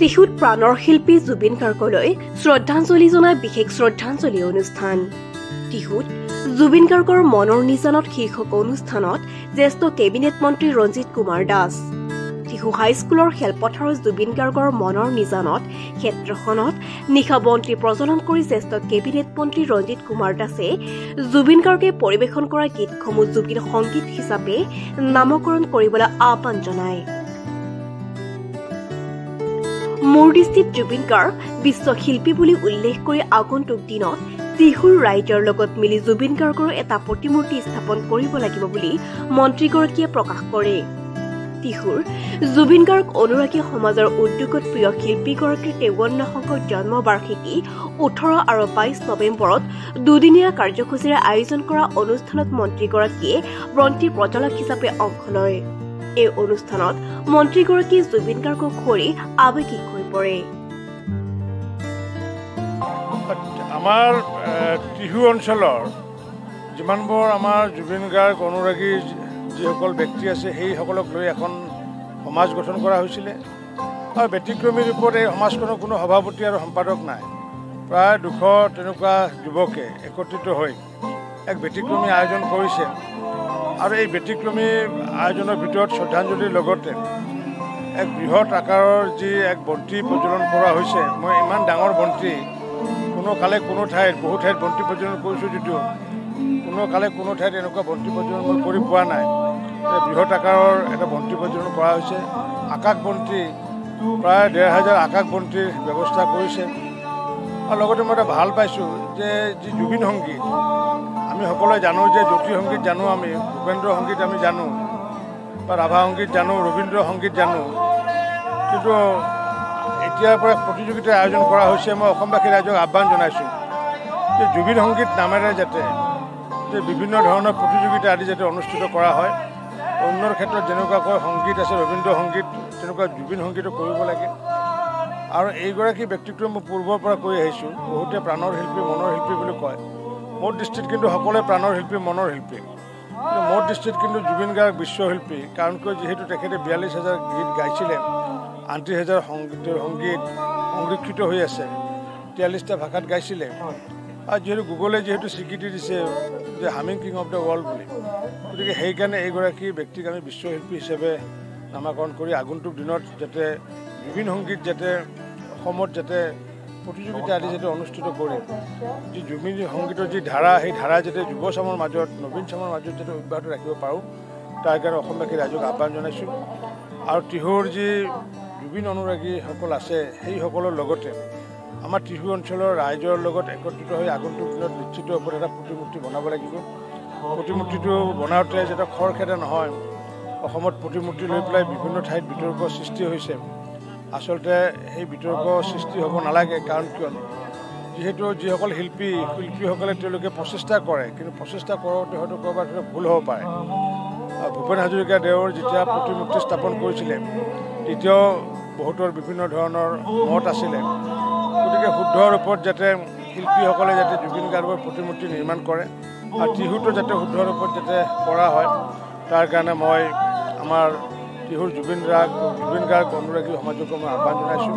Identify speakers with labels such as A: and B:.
A: টিহুত প্ৰাণৰ শিল্পী জুবিন গাৰ্গলৈ শ্ৰদ্ধাঞ্জলি জনাই বিশেষ শ্ৰদ্ধাঞ্জলি অনুষ্ঠান। টিহুত জুবিন গাৰ্গৰ মনৰ নিজানত শীৰ্ষক অনুষ্ঠানত জ্যেষ্ঠ কেবিনেট মন্ত্ৰী ৰঞ্জিত কুমাৰ দাস, টিহু হাইস্কুলৰ খেলপথাৰত জুবিন গাৰ্গৰ মনৰ নিজানত ক্ষেত্ৰখনত নিশা বন্তি প্ৰজ্বলন কৰি জ্যেষ্ঠ কেবিনেট মন্ত্ৰী ৰঞ্জিত কুমাৰ দাসে জুবিন গাৰ্গে পৰিৱেশন কৰা গীতসমূহ জুবিন সংগীত হিচাপে নামকৰণ কৰিবলৈ আহ্বান জনায়। মোৰ দৃষ্টিত জুবিন গাৰ্গ বিশ্বশিল্পী বুলি উল্লেখ কৰি আগন্তুক দিনত টিহুৰ ৰাইজৰ লগত মিলি জুবিন গাৰ্গৰ এটা প্ৰতিমূৰ্তি স্থাপন কৰিব লাগিব বুলি মন্ত্ৰীগৰাকীয়ে প্ৰকাশ কৰে। টিহুৰ জুবিন গাৰ্গ অনুৰাগী সমাজৰ উদ্যোগত প্ৰিয় শিল্পীগৰাকীৰ 53সংখ্যক জন্মবাৰ্ষিকী 18 আৰু 22 নৱেম্বৰত দুদিনীয়া কাৰ্যসূচীৰে আয়োজন কৰা অনুষ্ঠানত মন্ত্ৰীগৰাকীয়ে বন্তি প্ৰজ্বলক হিচাপে অংশ লয়। এই অনুষ্ঠানত মন্ত্ৰীগৰাকী জুবিন গাৰ্গক সৰি আৱেগিক হৈ পৰে।
B: আমাৰ টিহু অঞ্চলৰ যিমানবোৰ আমাৰ জুবিন গাৰ্গ অনুৰাগী যিসকল ব্যক্তি আছে সেইসকলক লৈ এখন সমাজ গঠন কৰা হৈছিলে আৰু ব্যতিক্ৰমী ৰূপত এই সমাজখনৰ কোনো সভাপতি আৰু সম্পাদক নাই। প্ৰায় 200 তেনেকুৱা যুৱকে একত্ৰিত হৈ এক ব্যতিক্ৰমী আয়োজন কৰিছে আৰু এই ব্যতিক্ৰমী আয়োজনৰ ভিতৰত শ্ৰদ্ধাঞ্জলিৰ লগতে এক বৃহৎ আকাৰৰ যি এক বন্তি প্ৰজ্বলন কৰা হৈছে। মই ইমান ডাঙৰ বন্তি কোনো কালে কোনো ঠাইত বহু ঠাইত বন্তি প্ৰজ্বলন কৰিছোঁ যদিও কোনো ঠাইত এনেকুৱা বন্তি প্ৰজ্বলন মই কৰি পোৱা নাই। বৃহৎ আকাৰৰ এটা বন্তি প্ৰজ্বলন কৰা হৈছে। আকাশ বন্তি প্ৰায় 1500 আকাশ বন্তিৰ ব্যৱস্থা কৰিছে আৰু লগতে মই এটা ভাল পাইছোঁ যে যি জুবিন সংগীত আমি সকলোৱে জানো যে জ্যোতি সংগীত জানো, আমি ভূপেন্দ্ৰ সংগীত আমি জানো বা ৰাভা সংগীত জানো, ৰবীন্দ্ৰ সংগীত জানো, কিন্তু এতিয়াৰ পৰা প্ৰতিযোগিতাৰ আয়োজন কৰা হৈছে। মই অসমবাসী ৰাইজক আহ্বান জনাইছোঁ যে জুবিন সংগীত নামেৰে যাতে বিভিন্ন ধৰণৰ প্ৰতিযোগিতা আদি যাতে অনুষ্ঠিত কৰা হয়। অন্যৰ ক্ষেত্ৰত যেনেকুৱাকৈ সংগীত আছে ৰবীন্দ্ৰ সংগীত, তেনেকুৱা জুবিন সংগীতো কৰিব লাগে। আৰু এইগৰাকী ব্যক্তিত্ব মই পূৰ্বৰ পৰা কৈ আহিছোঁ, বহুতে প্ৰাণৰ শিল্পী মনৰ শিল্পী বুলি কয়। মোৰ দৃষ্টিত কিন্তু সকলোৱে প্ৰাণৰ শিল্পী মনৰ শিল্পী, কিন্তু মোৰ দৃষ্টিত কিন্তু জুবিন গাৰ্গ বিশ্বশিল্পী। কাৰণ কিয় যিহেতু তেখেতে 42,000 গীত গাইছিলে, 38,000 সংগীত সংৰক্ষিত হৈ আছে, 43টা ভাষাত গাইছিলে আৰু যিহেতু গুগলে যিহেতু স্বীকৃতি দিছে যে humming king of the world বুলি, গতিকে সেইকাৰণে এইগৰাকী ব্যক্তিক আমি বিশ্বশিল্পী হিচাপে নামাকৰণ কৰি আগন্তুক দিনত যাতে জুবিন সংগীত যাতে অসমত যাতে প্ৰতিযোগিতা আদি যাতে অনুষ্ঠিত কৰে, যি জুবিন সংগীতৰ যি ধাৰা সেই ধাৰা যাতে যুৱ চামৰ মাজত নবীন চামৰ মাজত যাতে অব্যাহত ৰাখিব পাৰোঁ, তাৰ কাৰণে অসমবাসী ৰাইজক আহ্বান জনাইছোঁ। আৰু টিহুৰ যি জুবিন অনুৰাগীসকল আছে সেইসকলৰ লগতে আমাৰ টিহু অঞ্চলৰ ৰাইজৰ লগত একত্ৰিত হৈ আগন্তুক দিনত নিশ্চিত ওপৰত এটা প্ৰতিমূৰ্তি বনাব লাগিব। প্ৰতিমূৰ্তিটো বনাওঁতে যাতে খৰখেদা নহয়। অসমত প্ৰতিমূৰ্তি লৈ পেলাই বিভিন্ন ঠাইত বিতৰ্ক সৃষ্টি হৈছে। আচলতে সেই বিতৰ্ক সৃষ্টি হ'ব নালাগে। কাৰণ কিয় যিহেতু যিসকল শিল্পীসকলে তেওঁলোকে প্ৰচেষ্টা কৰে, কিন্তু প্ৰচেষ্টা কৰোঁতে হয়তো ক'ৰবাত ভুল হ'ব পাৰে। ভূপেন হাজৰিকা দেৱৰ যেতিয়া প্ৰতিমূৰ্তি স্থাপন কৰিছিলে তেতিয়াও বহুতৰ বিভিন্ন ধৰণৰ মত আছিলে। গতিকে শুদ্ধ ৰূপত যাতে শিল্পীসকলে যাতে জুবিন গাৰ্গৰ প্ৰতিমূৰ্তি নিৰ্মাণ কৰে আৰু টিহুটো যাতে শুদ্ধ ৰূপত যাতে কৰা হয়, তাৰ কাৰণে মই আমাৰ টিহুৰ জুবিন গাৰ্গ অনুৰাগী সমাজক মই আহ্বান জনাইছোঁ।